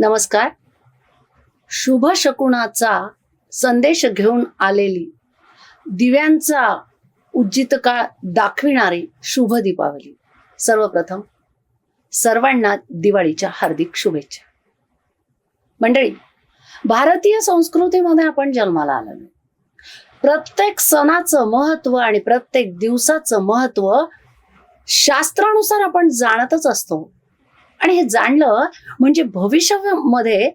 नमस्कार. शुभ शकुनाचा संदेश घेऊन आलेली, दिव्यांचा उज्जित काळ दाखविणारी शुभ दीपावली. सर्वप्रथम सर्वांना दिवाळीच्या हार्दिक शुभेच्छा. मंडळी, भारतीय संस्कृतीमध्ये आपण जन्माला आलेलो. प्रत्येक सणाचं महत्व आणि प्रत्येक दिवसाचं महत्व शास्त्रानुसार आपण जाणतच असतो. आणि हे जाणलं म्हणजे भविष्यामध्ये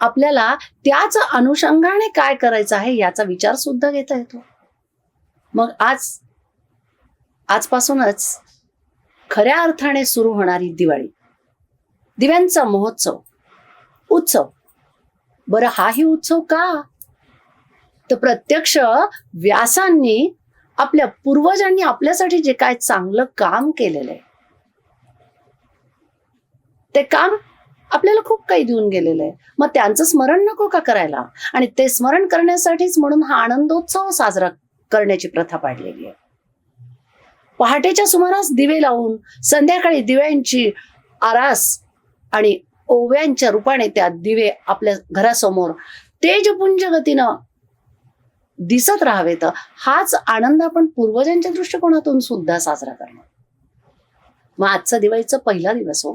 आपल्याला त्याच अनुषंगाने काय करायचं आहे याचा विचार सुद्धा घेता येतो. मग आजपासूनच खऱ्या अर्थाने सुरू होणारी दिवाळी, दिव्यांचा महोत्सव, उत्सव. बरं, हाही उत्सव का? तर प्रत्यक्ष व्यासांनी आपल्या पूर्वजांनी आपल्यासाठी जे काय चांगलं काम केलेलं आहे, ते काम आपल्याला खूप काही देऊन गेलेलं आहे. मग त्यांचं स्मरण नको का करायला? आणि ते स्मरण करण्यासाठीच म्हणून हा आनंदोत्सव साजरा करण्याची प्रथा पाडलेली आहे. पहाटेच्या सुमारास दिवे लावून संध्याकाळी दिव्यांची आरास आणि ओव्यांच्या रूपाने त्या दिवे आपल्या घरासमोर तेजपुंज गतीनं दिसत राहावेत, हाच आनंद आपण पूर्वजांच्या दृष्टिकोनातून सुद्धा साजरा करणार. मग आजचा दिवाळीचा पहिला दिवस हो.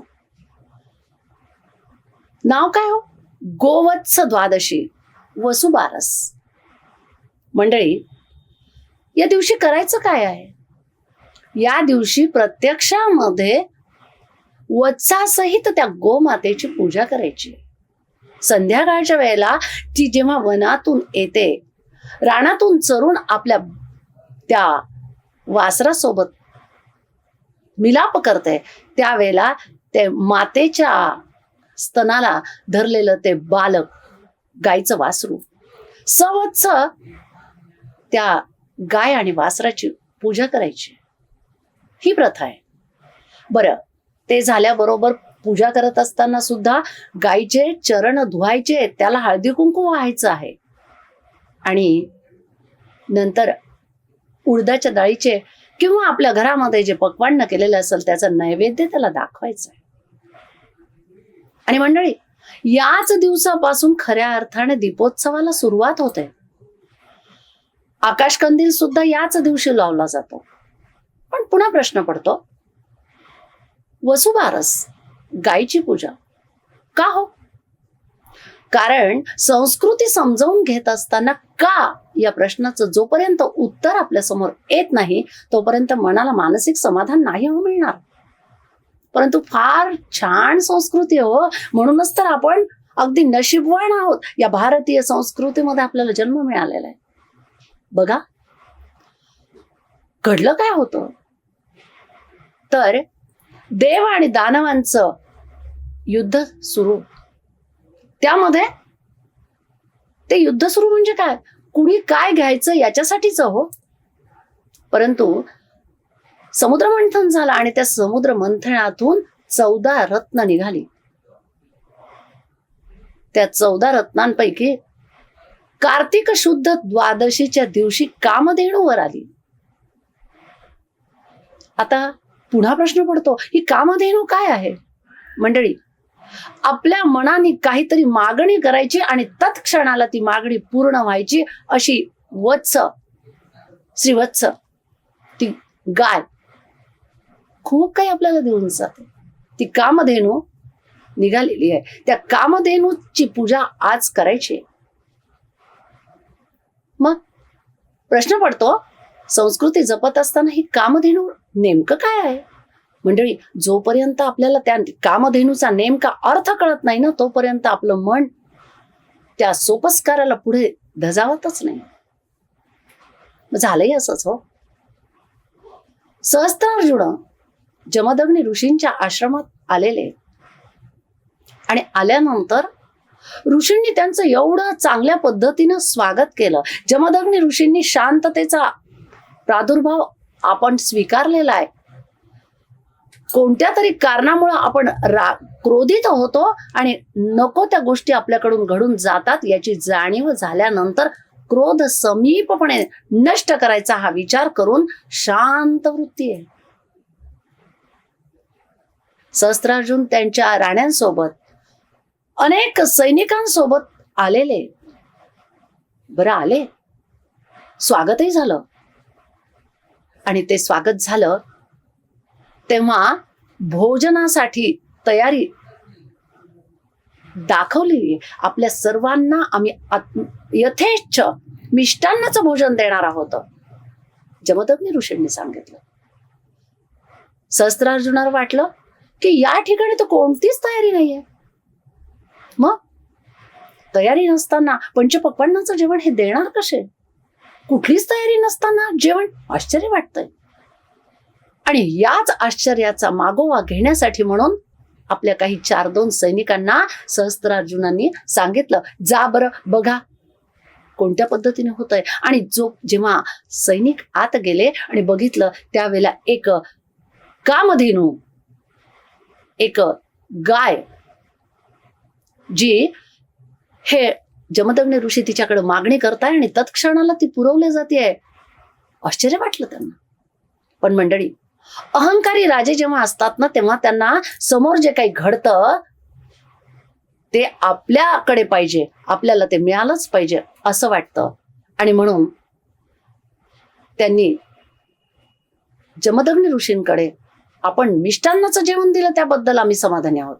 नाव काय हो? गोवत्स द्वादशी, वसुबारस. मंडळी, या दिवशी करायचं काय आहे? या दिवशी प्रत्यक्षामध्ये वत्सासहित त्या गोमातेची पूजा करायची. संध्याकाळच्या वेळेला ती जेव्हा वनातून येते, रानातून चरून आपल्या त्या वासरासोबत मिलाप करते, त्यावेळेला ते मातेच्या स्तनाला धरलेलं ते बालक, गायचं वासरू, सवत्स त्या गाय आणि वासराची पूजा करायची, ही प्रथा आहे. बरं, ते झाल्याबरोबर पूजा करत असताना सुद्धा गायीचे चरण धुवायचे, त्याला हळदी कुंकू व्हायचं आहे. आणि नंतर उडदाच्या डाळीचे किंवा आपल्या घरामध्ये जे पक्वान्न केलेलं असेल त्याचं नैवेद्य त्याला दाखवायचं आहे. आणि मंडळी, याच दिवसापासून खऱ्या अर्थाने दीपोत्सवाला सुरुवात होते. आकाशकंदील सुद्धा याच दिवशी लावला जातो. पण पुन्हा प्रश्न पडतो, वसुबारस, गायीची पूजा का हो? कारण संस्कृती समजावून घेत असताना का या प्रश्नाचं जोपर्यंत उत्तर आपल्या समोर येत नाही तोपर्यंत मनाला मानसिक समाधान नाही हो मिळणार. परंतु फार छान संस्कृती हो, म्हणूनच तर आपण अगदी नशीबवान आहोत. या भारतीय संस्कृतीमध्ये आपल्याला जन्म मिळालेला आहे. बघा, घडलं काय होतं तर देव आणि दानवांचं युद्ध सुरू. त्यामध्ये ते युद्ध सुरू म्हणजे काय, कुणी काय घ्यायचं याच्यासाठीच हो. परंतु समुद्र मंथन झालं आणि त्या समुद्र मंथनातून 14 रत्न निघाली. त्या 14 रत्नांपैकी कार्तिक शुद्ध द्वादशीच्या दिवशी कामधेनू वर आली. आता पुन्हा प्रश्न पडतो, ही कामधेनू काय आहे? मंडळी, आपल्या मनाने काहीतरी मागणी करायची आणि तत्क्षणाला ती मागणी पूर्ण व्हायची अशी वत्स, श्रीवत्स, ती गाय खूप काही आपल्याला देऊन जाते. ती कामधेनू निघालेली आहे. त्या कामधेनूची पूजा आज करायची. मग प्रश्न पडतो, संस्कृती जपत असताना ही कामधेनू नेमकं काय आहे? मंडळी, जोपर्यंत आपल्याला त्या कामधेनूचा नेमका अर्थ कळत नाही ना तोपर्यंत आपलं मन त्या सोपस्काराला पुढे धजावतच नाही. झालंही असंच हो. सहस्त्रार्जुन जमदग्नी ऋषींच्या आश्रमात आलेले आणि आल्यानंतर ऋषींनी त्यांचं एवढं चांगल्या पद्धतीनं स्वागत केलं. जमदग्नी ऋषींनी शांततेचा प्रादुर्भाव आपण स्वीकारलेला आहे. कोणत्या तरी कारणामुळे आपण क्रोधित होतो आणि नको त्या गोष्टी आपल्याकडून घडून जातात याची जाणीव झाल्यानंतर क्रोध समीपपणे नष्ट करायचा हा विचार करून शांत वृत्ती आहे. सहस्त्रार्जुन त्यांच्या राण्यांसोबत अनेक सैनिकांसोबत आलेले. बरं आले, स्वागतही झालं. आणि ते स्वागत झालं तेव्हा भोजनासाठी तयारी दाखवली. आपल्या सर्वांना आम्ही यथेच्छ मिष्टान्नाचं भोजन देणार आहोत, जमदग्नी ऋषींनी सांगितलं. सहस्त्रार्जुनाला वाटलं की या ठिकाणी तर कोणतीच तयारी नाहीये. मग तयारी नसताना पंचपक्वान्नाचं जेवण हे देणार कसे? कुठलीच तयारी नसताना जेवण, आश्चर्य वाटतंय. आणि याच आश्चर्याचा मागोवा घेण्यासाठी म्हणून आपल्या काही 4-2 सैनिकांना सहस्त्रार्जुनांनी सांगितलं, जा बरं बघा कोणत्या पद्धतीने होत आहे. आणि जेव्हा सैनिक आत गेले आणि बघितलं त्यावेळेला एक कामधेनू, एक गाय, जी हे जमदग्नी ऋषी तिच्याकडे मागणी करताय आणि तत्क्षणाला ती पुरवली जाते. आश्चर्य वाटलं त्यांना. पण मंडळी, अहंकारी राजे जेव्हा असतात ना, तेव्हा त्यांना समोर जे काही घडतं ते आपल्याकडे पाहिजे, आपल्याला ते मिळालंच पाहिजे असं वाटतं. आणि म्हणून त्यांनी जमदग्नी ऋषींकडे, आपण मिष्टान्नाचं जेवण दिलं त्याबद्दल आम्ही समाधानी आहोत,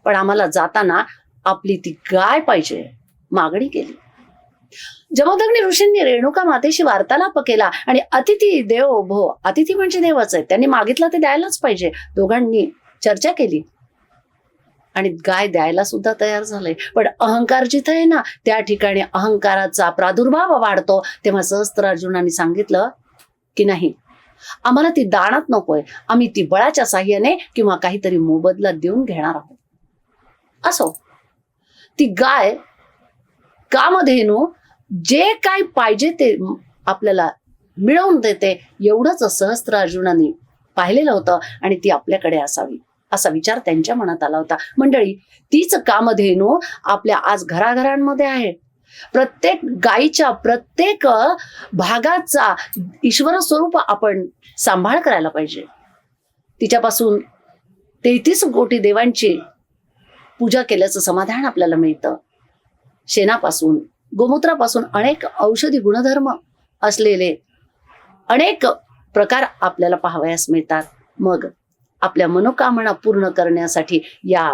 पण आम्हाला जाताना आपली ती गाय पाहिजे, मागणी केली. जमदग्नी ऋषींनी रेणुका मातेशी वार्तालाप केला आणि अतिथी देवो भो, अतिथी म्हणजे देवच आहे, त्यांनी मागितलं ते द्यायलाच पाहिजे. दोघांनी चर्चा केली आणि गाय द्यायला सुद्धा तयार झाले. पण अहंकार जिथे आहे ना, त्या ठिकाणी अहंकाराचा प्रादुर्भाव वाढतो. तेव्हा सहस्त्रार्जुनांनी सांगितलं की नाही, आम्हाला ती दानात नकोय, आम्ही ती बळाच्या साह्याने किंवा काहीतरी मोबदला देऊन घेणार आहोत. असो, ती गाय, कामधेनू जे काय पाहिजे ते आपल्याला मिळवून देते, एवढंच सहस्त्रार्जुनांनी पाहिलेलं होतं आणि ती आपल्याकडे असावी असा विचार त्यांच्या मनात आला होता. मंडळी, तीच कामधेनू आपल्या आज घराघरांमध्ये आहे. प्रत्येक गायीच्या प्रत्येक भागाचा ईश्वर स्वरूप आपण सांभाळ करायला पाहिजे. तिच्यापासून 33 कोटी देवांची पूजा केल्याचं समाधान आपल्याला मिळतं. शेणापासून, गोमूत्रापासून अनेक औषधी गुणधर्म असलेले अनेक प्रकार आपल्याला पाहावयास मिळतात. मग आपल्या मनोकामना पूर्ण करण्यासाठी या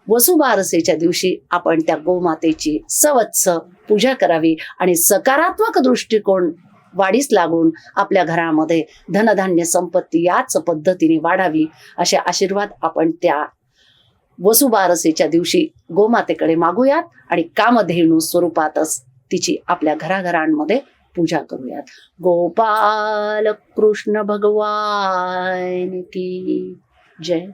वसुबारसेच्या दिवशी आपण त्या गोमातेची सवत्स पूजा करावी आणि सकारात्मक दृष्टिकोन वाढीस लागून आपल्या घरामध्ये धनधान्य संपत्ती याच पद्धतीने वाढावी, असे आशीर्वाद आपण त्या वसुबारसेच्या दिवशी गोमातेकडे मागूयात आणि कामधेनू स्वरूपातच तिची आपल्या घराघरांमध्ये पूजा करूयात. गोपाल कृष्ण भगवान की जय.